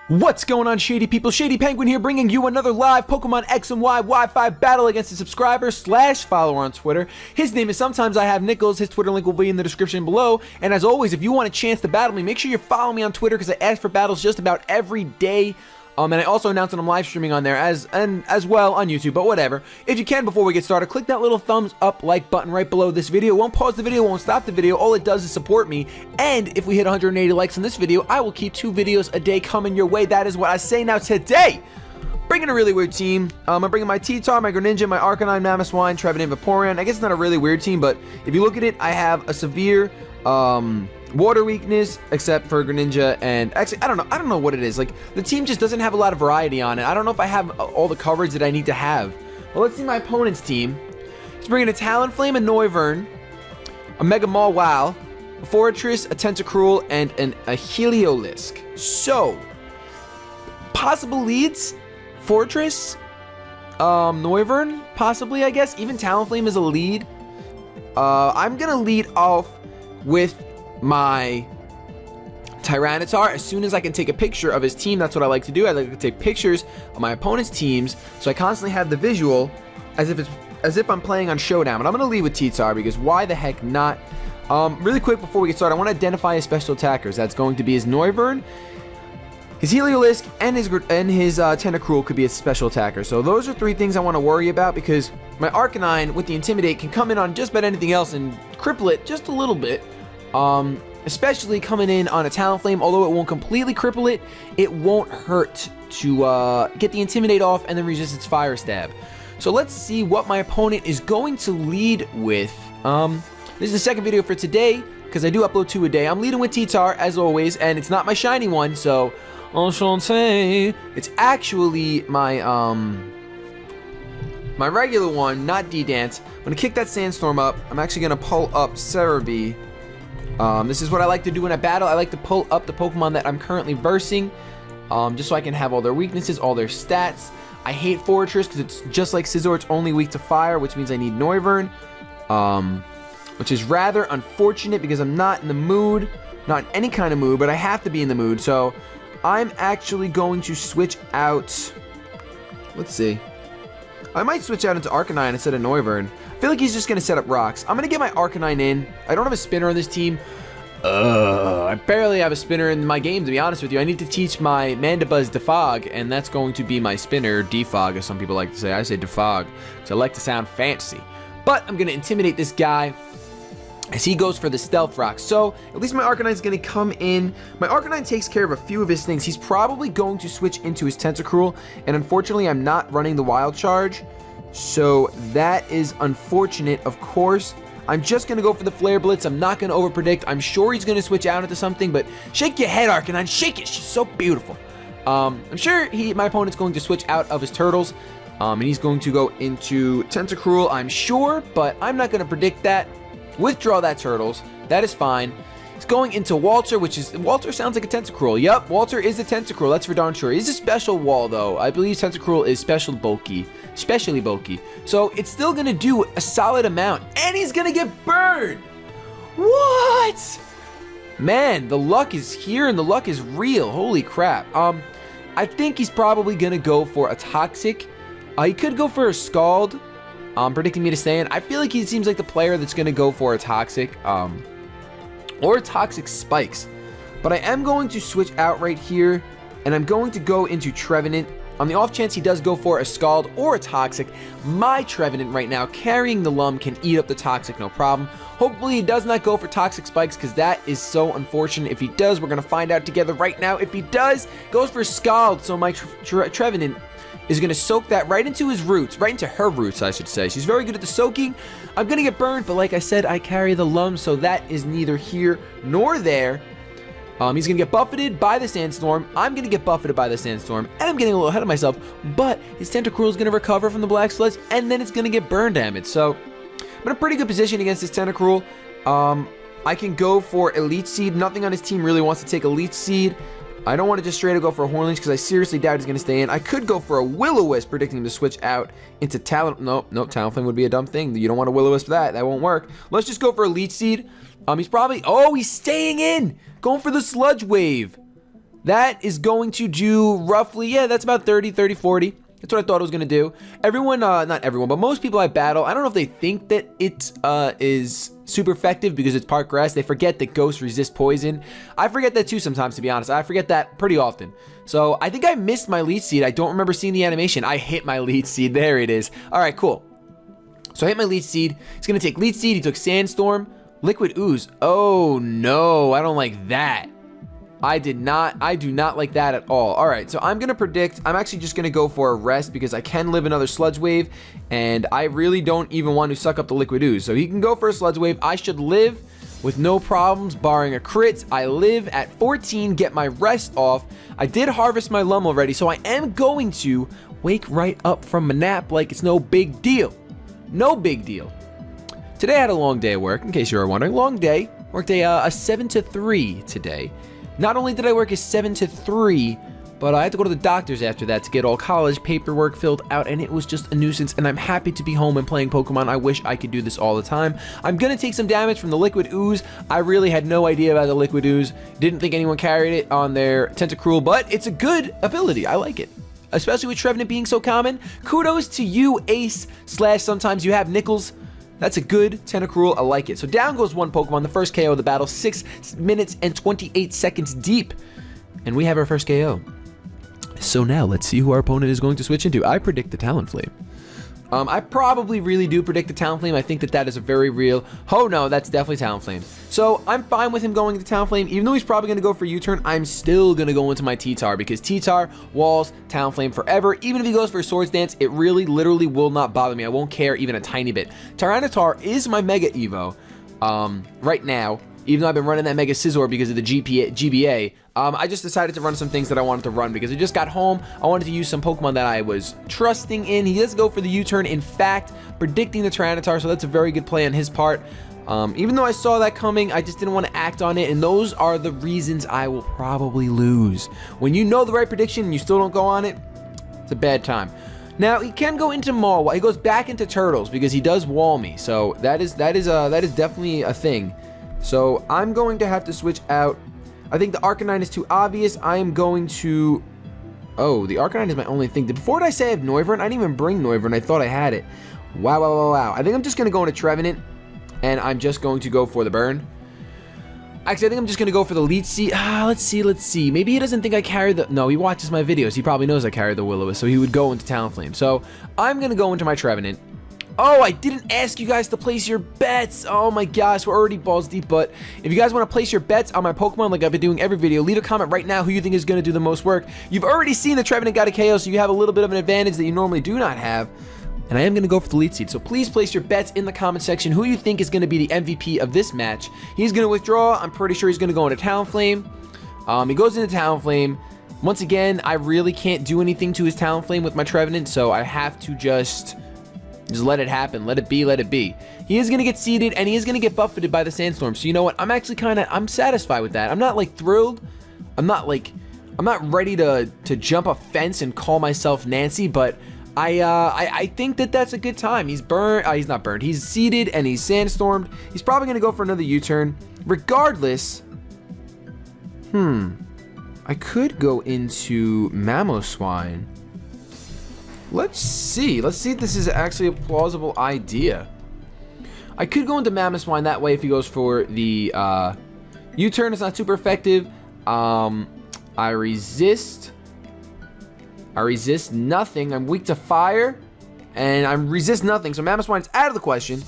What's going on, Shady people? ShadyPenguinn here, bringing you another live Pokemon X and Y Wi-Fi battle against a subscriber / follower on Twitter. His name is Sometimes I Have Nickels. His Twitter link will be in the description below. And as always, if you want a chance to battle me, make sure you follow me on Twitter because I ask for battles just about every day. And I also announced that I'm live streaming on there as well on YouTube, but whatever. If you can, before we get started, click that little thumbs up like button right below this video. It won't pause the video, won't stop the video. All it does is support me. And if we hit 180 likes on this video, I will keep 2 videos a day coming your way. That is what I say. Now today, bringing a really weird team. I'm bringing my T-Tar, my Greninja, my Arcanine, Mamoswine, Trevenant, Vaporeon. I guess it's not a really weird team, but if you look at it, I have a severe water weakness, except for Greninja, and actually, I don't know what it is. Like, the team just doesn't have a lot of variety on it. I don't know if I have all the coverage that I need to have. Well, let's see my opponent's team. He's bringing a Talonflame, a Noivern, a Mega Mawile, a Fortress, a Tentacruel, and a Heliolisk. So, possible leads: Fortress, Noivern, possibly, I guess. Even Talonflame is a lead. I'm gonna lead off with my Tyranitar. As soon as I can take a picture of his team, that's what I like to do. I like to take pictures of my opponent's teams, so I constantly have the visual as if I'm playing on Showdown. But I'm gonna lead with T-Tar because why the heck not? Really quick before we get started, I want to identify his special attackers. That's going to be his Noivern, his Heliolisk, and his Tentacruel could be a special attacker. So those are 3 things I want to worry about because my Arcanine with the Intimidate can come in on just about anything else and cripple it just a little bit. Especially coming in on a Talonflame, although it won't completely cripple it, it won't hurt to get the Intimidate off and then resist its Fire Stab. So let's see what my opponent is going to lead with. This is the second video for today because I do upload 2 a day. I'm leading with T-Tar as always, and it's not my shiny one, so enchanté. It's actually my my regular one, not D-Dance. I'm gonna kick that Sandstorm up. I'm actually gonna pull up Cerebi. This is what I like to do when I battle. I like to pull up the Pokemon that I'm currently versing, just so I can have all their weaknesses, all their stats. I hate Fortress because it's just like Scizor, it's only weak to fire, which means I need Noivern, which is rather unfortunate because I'm not in the mood, not in any kind of mood, but I have to be in the mood. So I'm actually going to switch out. Let's see. I might switch out into Arcanine instead of Noivern. I feel like he's just going to set up rocks. I'm going to get my Arcanine in. I don't have a spinner on this team. I barely have a spinner in my game, to be honest with you. I need to teach my Mandibuzz Defog, and that's going to be my spinner, Defog, as some people like to say. I say Defog, because I like to sound fancy. But I'm going to intimidate this guy as he goes for the Stealth Rock. So, at least my Arcanine's going to come in. My Arcanine takes care of a few of his things. He's probably going to switch into his Tentacruel, and unfortunately, I'm not running the Wild Charge. So that is unfortunate, of course. I'm just going to go for the Flare Blitz. I'm not going to overpredict. I'm sure he's going to switch out into something, but shake your head, Arcanine. Shake it. She's so beautiful. I'm sure my opponent's going to switch out of his Turtles, and he's going to go into Tentacruel, I'm sure, but I'm not going to predict that. Withdraw that Turtles. That is fine. He's going into Walter, Walter sounds like a Tentacruel. Yep, Walter is a Tentacruel. That's for darn sure. He's a special wall, though. I believe Tentacruel is specially bulky. So it's still going to do a solid amount. And he's going to get burned. What? Man, the luck is here and the luck is real. Holy crap. I think he's probably going to go for a Toxic. He could go for a Scald. Predicting me to stay in. I feel like he seems like the player that's going to go for a Toxic. Or Toxic Spikes. But I am going to switch out right here, and I'm going to go into Trevenant. On the off chance he does go for a Scald or a Toxic, my Trevenant right now, carrying the Lum, can eat up the Toxic, no problem. Hopefully he does not go for Toxic Spikes, because that is so unfortunate. If he does, we're going to find out together right now. If he does, goes for Scald, so my Trevenant is going to soak that right into his roots, right into her roots, I should say. She's very good at the soaking. I'm going to get burned, but like I said, I carry the Lum, so that is neither here nor there. He's going to get buffeted by the Sandstorm. I'm going to get buffeted by the Sandstorm, and I'm getting a little ahead of myself, but his Tentacruel is going to recover from the Black Sludge, and then it's going to get burn damage. So, I'm in a pretty good position against this Tentacruel. I can go for Elite Seed. Nothing on his team really wants to take Elite Seed. I don't want to just straight up go for a Hornleech because I seriously doubt he's going to stay in. I could go for a Will-O-Wisp, predicting him to switch out into Talon. Nope, Talonflame would be a dumb thing. You don't want a Will-O-Wisp for that. That won't work. Let's just go for a Leech Seed. He's probably... Oh, he's staying in! Going for the Sludge Wave. That is going to do roughly, yeah, that's about 30, 40. That's what I thought it was going to do. Everyone, not everyone, but most people I battle, I don't know if they think that it is super effective because it's part grass. They forget that ghosts resist poison. I forget that too sometimes, to be honest. I forget that pretty often. So I think I missed my lead seed. I don't remember seeing the animation. I hit my lead seed. There it is. All right, cool. So I hit my lead seed. He's going to take lead seed. He took sandstorm. Liquid ooze. Oh, no. I don't like that. I do not like that at all. All right, so I'm going to predict, I'm actually just going to go for a rest because I can live another sludge wave, and I really don't even want to suck up the liquid ooze. So he can go for a sludge wave. I should live with no problems, barring a crit. I live at 14, get my rest off. I did harvest my lum already, so I am going to wake right up from a nap like it's no big deal. No big deal. Today I had a long day at work, in case you were wondering. Long day. Worked a 7 to 3 today. Not only did I work a 7 to 3, but I had to go to the doctor's after that to get all college paperwork filled out, and it was just a nuisance, and I'm happy to be home and playing Pokemon. I wish I could do this all the time. I'm going to take some damage from the Liquid Ooze. I really had no idea about the Liquid Ooze. Didn't think anyone carried it on their Tentacruel, but it's a good ability. I like it. Especially with Trevenant being so common. Kudos to you, Ace / sometimes you have Nickels. That's a good Tentacruel. I like it. So down goes one Pokemon, the first KO of the battle, 6 minutes and 28 seconds deep. And we have our first KO. So now let's see who our opponent is going to switch into. I predict the Talonflame. I probably really do predict the Talonflame. I think that is a very real... Oh no, that's definitely Talonflame. So I'm fine with him going to Talonflame. Even though he's probably going to go for U-turn, I'm still going to go into my T-Tar because T-Tar walls Talonflame forever. Even if he goes for a Swords Dance, it really literally will not bother me. I won't care even a tiny bit. Tyranitar is my Mega Evo right now. Even though I've been running that Mega Scizor because of the GBA, I just decided to run some things that I wanted to run because I just got home. I wanted to use some Pokemon that I was trusting in. He does go for the U-turn, in fact, predicting the Tyranitar, so that's a very good play on his part. Even though I saw that coming, I just didn't want to act on it, and those are the reasons I will probably lose. When you know the right prediction and you still don't go on it, it's a bad time. Now, he can go into Maul. He goes back into Turtles because he does wall me, so that is definitely a thing. So I'm going to have to switch out. I think the Arcanine is too obvious. I am going to... Oh, the Arcanine is my only thing. Before I say I have Noivern, I didn't even bring Noivern. I thought I had it. Wow. I think I'm just going to go into Trevenant, and I'm just going to go for the burn. Actually, I think I'm just going to go for the lead seed. Let's see. Maybe he doesn't think I carry the... No, he watches my videos. He probably knows I carry the Will-O-Wisp, so he would go into Talonflame. So I'm going to go into my Trevenant. Oh, I didn't ask you guys to place your bets. Oh my gosh, we're already balls deep, but if you guys want to place your bets on my Pokemon like I've been doing every video, leave a comment right now who you think is going to do the most work. You've already seen the Trevenant got a KO, so you have a little bit of an advantage that you normally do not have. And I am going to go for the lead seed, so please place your bets in the comment section who you think is going to be the MVP of this match. He's going to withdraw. I'm pretty sure he's going to go into Talonflame. He goes into Talonflame. Once again, I really can't do anything to his Talonflame with my Trevenant, so I have to just let it happen. Let it be. He is going to get seeded, and he is going to get buffeted by the Sandstorm. So you know what? I'm actually I'm satisfied with that. I'm not like thrilled. I'm not ready to jump a fence and call myself Nancy, but I think that's a good time. He's burned. He's not burned. He's seeded, and he's Sandstormed. He's probably going to go for another U-turn. Regardless, I could go into Mamoswine. Let's see if this is actually a plausible idea. I could go into Mamoswine that way if he goes for the U-turn. It's not super effective. I resist nothing. I'm weak to fire, and I resist nothing. So Mamoswine's out of the question.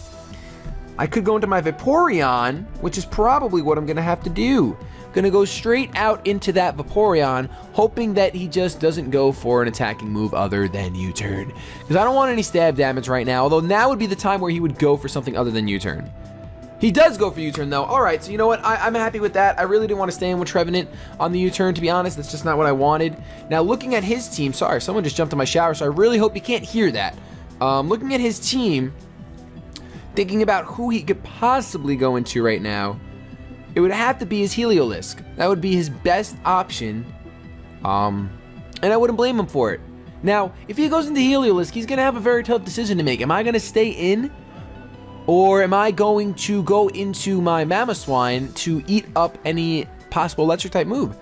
I could go into my Vaporeon, which is probably what I'm going to have to do. Gonna go straight out into that Vaporeon, hoping that he just doesn't go for an attacking move other than U-turn. Because I don't want any stab damage right now, although now would be the time where he would go for something other than U-turn. He does go for U-turn though. Alright, so you know what? I'm happy with that. I really didn't want to stay in with Trevenant on the U-turn, to be honest. That's just not what I wanted. Now, looking at his team, sorry, someone just jumped in my shower, so I really hope you can't hear that. Looking at his team, thinking about who he could possibly go into right now, it would have to be his Heliolisk. That would be his best option. And I wouldn't blame him for it. Now, if he goes into Heliolisk, he's going to have a very tough decision to make. Am I going to stay in? Or am I going to go into my Mamoswine to eat up any possible electric type move?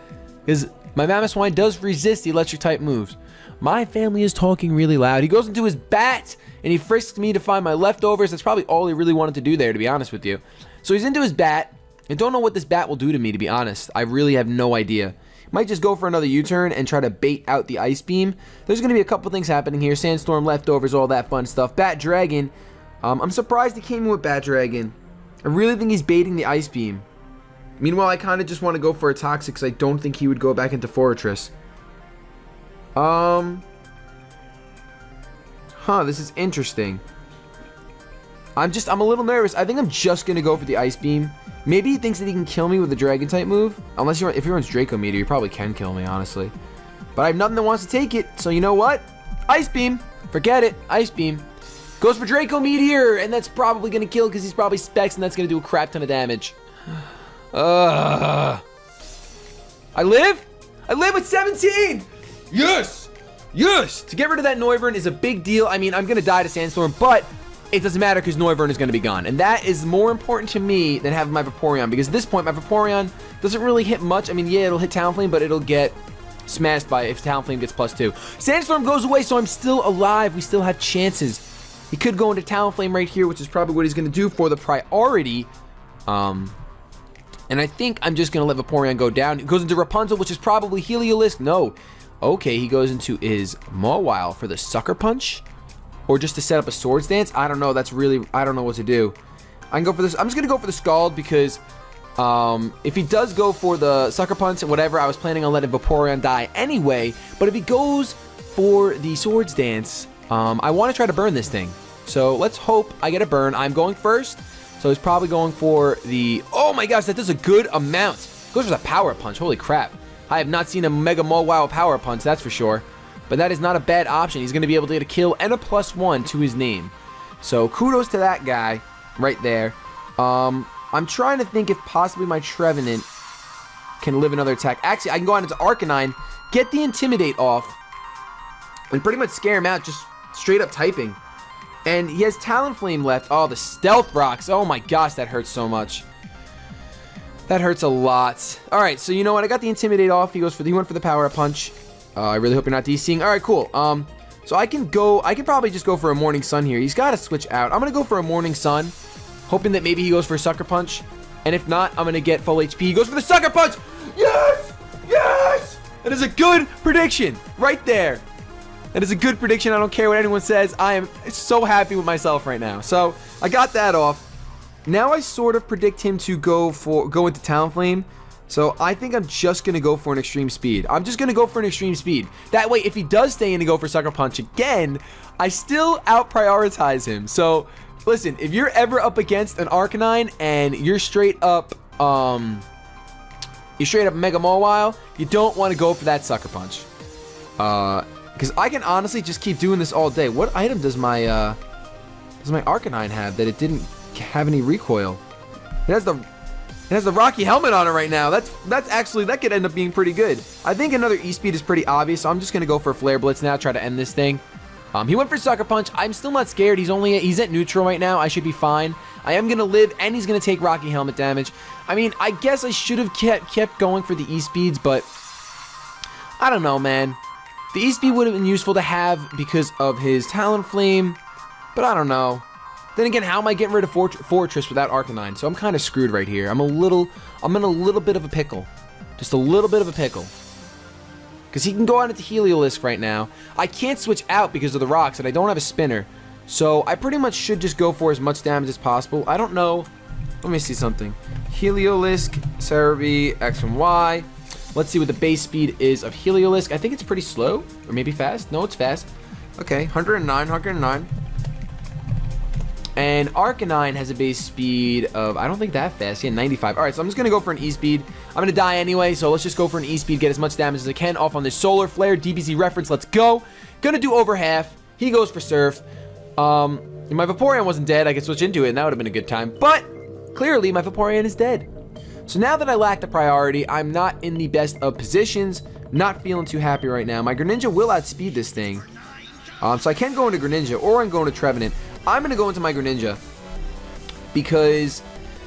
Because My Mammoth Swine does resist the electric type moves. My family is talking really loud. He goes into his bat and he frisks me to find my leftovers. That's probably all he really wanted to do there, to be honest with you. So he's into his bat. I don't know what this bat will do to me, to be honest. I really have no idea. Might just go for another U-turn and try to bait out the Ice Beam. There's going to be a couple things happening here. Sandstorm, leftovers, all that fun stuff. Bat Dragon. I'm surprised he came in with Bat Dragon. I really think he's baiting the Ice Beam. Meanwhile, I kind of just want to go for a Toxic because I don't think he would go back into Fortress. This is interesting. I'm a little nervous. I think I'm just going to go for the Ice Beam. Maybe he thinks that he can kill me with the Dragon type move. Unless if he runs Draco Meteor, he probably can kill me, honestly. But I have nothing that wants to take it. So you know what? Ice Beam. Forget it. Ice Beam. Goes for Draco Meteor. And that's probably going to kill because he's probably Specs. And that's going to do a crap ton of damage. I live? I live with 17! Yes! Yes! To get rid of that Noivern is a big deal. I mean, I'm going to die to Sandstorm, but it doesn't matter because Noivern is going to be gone. And that is more important to me than having my Vaporeon, because at this point, my Vaporeon doesn't really hit much. I mean, yeah, it'll hit Talonflame, but it'll get smashed by if Talonflame gets +2. Sandstorm goes away, so I'm still alive. We still have chances. He could go into Talonflame right here, which is probably what he's going to do for the priority. And I think I'm just going to let Vaporeon go down. He goes into Rapunzel, which is probably Heliolisk. No. Okay, he goes into his Mawile for the Sucker Punch. Or just to set up a Swords Dance. I don't know. That's really... I don't know what to do. I can go for this. I'm just going to go for the Scald because... if he does go for the Sucker Punch and whatever, I was planning on letting Vaporeon die anyway. But if he goes for the Swords Dance, I want to try to burn this thing. So let's hope I get a burn. I'm going first. So he's probably going for the... Oh my gosh, that does a good amount. Goes for the Power Punch. Holy crap. I have not seen a Mega Mawile Power Punch, that's for sure. But that is not a bad option. He's going to be able to get a kill and a +1 to his name. So kudos to that guy right there. I'm trying to think if possibly my Trevenant can live another attack. Actually, I can go on into Arcanine, get the Intimidate off, and pretty much scare him out just straight up typing. And he has Talonflame left. Oh, the Stealth Rocks. Oh my gosh, that hurts so much. That hurts a lot. Alright, so you know what? I got the Intimidate off. He went for the Power Punch. I really hope you're not DCing. Alright, cool. So I can probably just go for a Morning Sun here. He's got to switch out. I'm going to go for a Morning Sun, hoping that maybe he goes for a Sucker Punch. And if not, I'm going to get full HP. He goes for the Sucker Punch! Yes! Yes! That is a good prediction right there. That is a good prediction. I don't care what anyone says. I am so happy with myself right now. So I got that off. Now I sort of predict him to go into Talonflame. So I think I'm just going to go for an Extreme Speed. I'm just going to go for an Extreme Speed. That way, if he does stay in and go for Sucker Punch again, I still out-prioritize him. So listen, if you're ever up against an Arcanine and you're straight up Mega Mawile, you don't want to go for that Sucker Punch. Because I can honestly just keep doing this all day. What item does my Arcanine have that it didn't have any recoil? It has the Rocky helmet on it right now. That could end up being pretty good. I think another E-Speed is pretty obvious, so I'm just gonna go for Flare Blitz now, try to end this thing. He went for Sucker Punch. I'm still not scared. He's at neutral right now. I should be fine. I am gonna live, and he's gonna take Rocky helmet damage. I mean, I guess I should have kept going for the E-Speeds, but I don't know, man. The E-Speed would have been useful to have because of his Talonflame, but I don't know. Then again, how am I getting rid of Fortress without Arcanine? So I'm kind of screwed right here. I'm in a little bit of a pickle. Just a little bit of a pickle. Because he can go out into Heliolisk right now. I can't switch out because of the rocks, and I don't have a spinner. So I pretty much should just go for as much damage as possible. I don't know. Let me see something. Heliolisk, Cerebi, X and Y. Let's see what the base speed is of Heliolisk. I think it's pretty slow, or maybe fast. No, it's fast. Okay, 109. And Arcanine has a base speed of, I don't think that fast. Yeah, 95. All right, so I'm just going to go for an E-Speed. I'm going to die anyway, so let's just go for an E-Speed, get as much damage as I can off on this Solar Flare. DBZ reference, let's go. Going to do over half. He goes for Surf. If my Vaporeon wasn't dead, I could switch into it, and that would have been a good time. But clearly, my Vaporeon is dead. So now that I lack the priority, I'm not in the best of positions. Not feeling too happy right now. My Greninja will outspeed this thing. So I can go into Greninja, or I'm going to Trevenant. I'm going to go into my Greninja because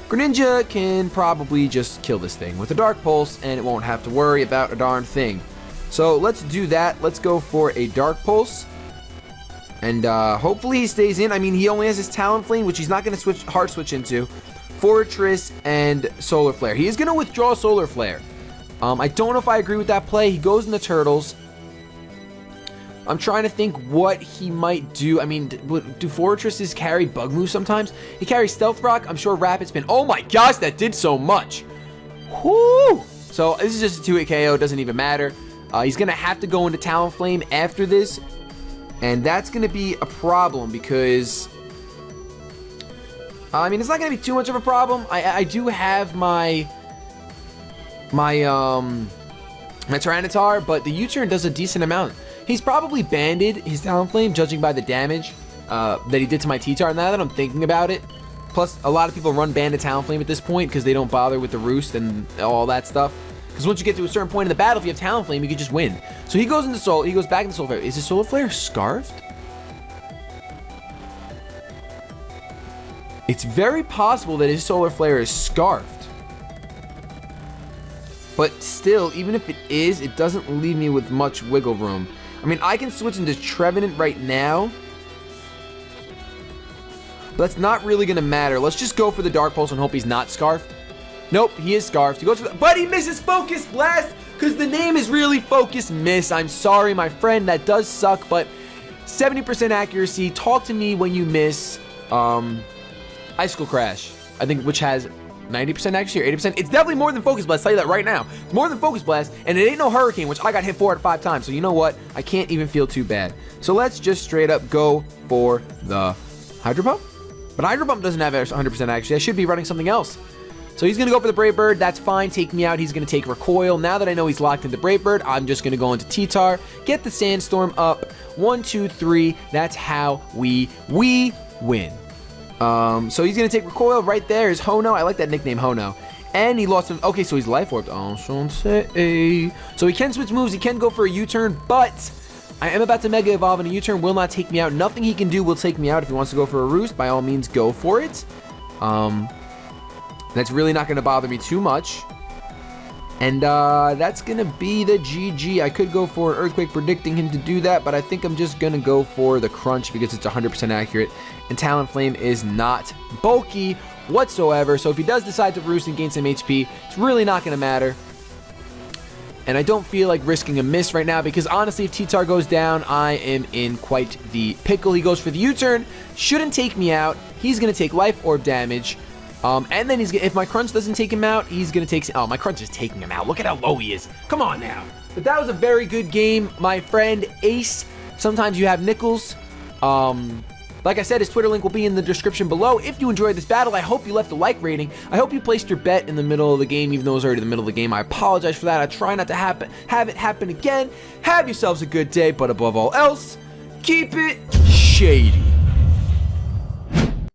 Greninja can probably just kill this thing with a Dark Pulse, and it won't have to worry about a darn thing. So let's do that. Let's go for a Dark Pulse. And hopefully he stays in. I mean, he only has his Talonflame, which he's not going to hard switch into. Fortress and Solar Flare. He is going to withdraw Solar Flare. I don't know if I agree with that play. He goes into Turtles. I'm trying to think what he might do. I mean, do Fortresses carry Bug Moves sometimes? He carries Stealth Rock. I'm sure Rapid Spin. Oh my gosh, that did so much. Whoo! So this is just a 2-hit KO. It doesn't even matter. He's going to have to go into Talonflame after this. And that's going to be a problem because... I mean, it's not going to be too much of a problem. I do have my Tyranitar, but the U-turn does a decent amount. He's probably banded his Talonflame, judging by the damage that he did to my T-Tar. Now that I'm thinking about it, plus a lot of people run banded Talonflame at this point because they don't bother with the Roost and all that stuff. Because once you get to a certain point in the battle, if you have Talonflame, you can just win. So he goes into Soul. He goes back into Solar Flare. Is his Solar Flare scarfed? It's very possible that his Solar Flare is scarfed. But still, even if it is, it doesn't leave me with much wiggle room. I mean, I can switch into Trevenant right now. But that's not really going to matter. Let's just go for the Dark Pulse and hope he's not scarfed. Nope, he is scarfed. He goes for the, but he misses Focus Blast because the name is really Focus Miss. I'm sorry, my friend. That does suck, but 70% accuracy. Talk to me when you miss Icicle Crash, I think, which has 90% accuracy or 80%. It's definitely more than Focus Blast. I'll tell you that right now. It's more than Focus Blast, and it ain't no Hurricane, which I got hit 4 out of 5 times. So you know what? I can't even feel too bad. So let's just straight up go for the Hydro Pump. But Hydro Pump doesn't have 100% accuracy. I should be running something else. So he's going to go for the Brave Bird. That's fine. Take me out. He's going to take Recoil. Now that I know he's locked into Brave Bird, I'm just going to go into T-Tar. Get the Sandstorm up. 1, 2, 3. That's how we win. So he's going to take Recoil. Right there is Hono. I like that nickname, Hono. And he lost him. Okay, so he's Life Orbed. So he can switch moves. He can go for a U-turn, but I am about to Mega Evolve, and a U-turn will not take me out. Nothing he can do will take me out. If he wants to go for a Roost, by all means, go for it. That's really not going to bother me too much. And that's going to be the GG. I could go for an Earthquake, predicting him to do that, but I think I'm just going to go for the Crunch because it's 100% accurate. And Talonflame is not bulky whatsoever. So if he does decide to Roost and gain some HP, it's really not going to matter. And I don't feel like risking a miss right now because honestly, if T-Tar goes down, I am in quite the pickle. He goes for the U-turn. Shouldn't take me out. He's going to take Life Orb damage. And then if my Crunch doesn't take him out, he's going to take... Oh, my Crunch is taking him out. Look at how low he is. Come on now. But that was a very good game, my friend Ace. Sometimes you have nickels. Like I said, his Twitter link will be in the description below. If you enjoyed this battle, I hope you left a like rating. I hope you placed your bet in the middle of the game, even though it was already in the middle of the game. I apologize for that. I try not to have it happen again. Have yourselves a good day, but above all else, keep it shady.